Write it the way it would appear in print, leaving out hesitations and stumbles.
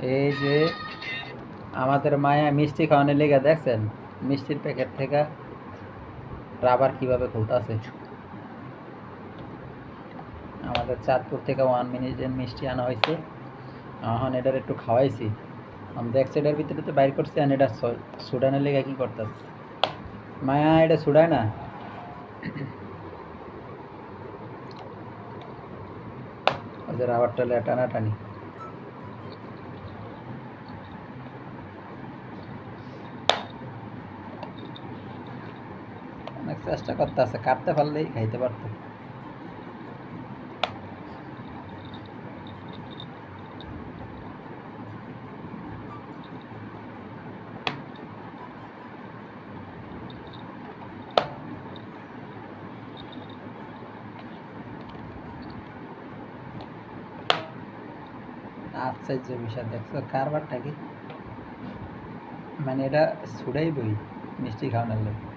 এই যে আমাদের মায়া মিষ্টি খাওয়ানোর লেগে দেখছেন মিষ্টির প্যাকেট থেকে রাবার কিভাবে খুলতেছে। আমাদের চাঁদপুর থেকে 1 মিনিটের মিষ্টি আনা হয়েছে, এখন এটার একটু খাওয়াইছি। আমি দেখছি এটার ভিতরে তো বাইর করছি, আর এটা সুডানের লেগে কি করতেছে। মায়া এটা সুডায় না, ওই যে রাবারটা টানাটানি। অনেক চেষ্টা করতে আছে, কাটতে পারলেই খাইতে পারতো। আশ্চর্য বিষয় দেখছো কারবারটা কি, মানে এটা ছুড়াই বই মিষ্টি খাওয়ানোর লাগে।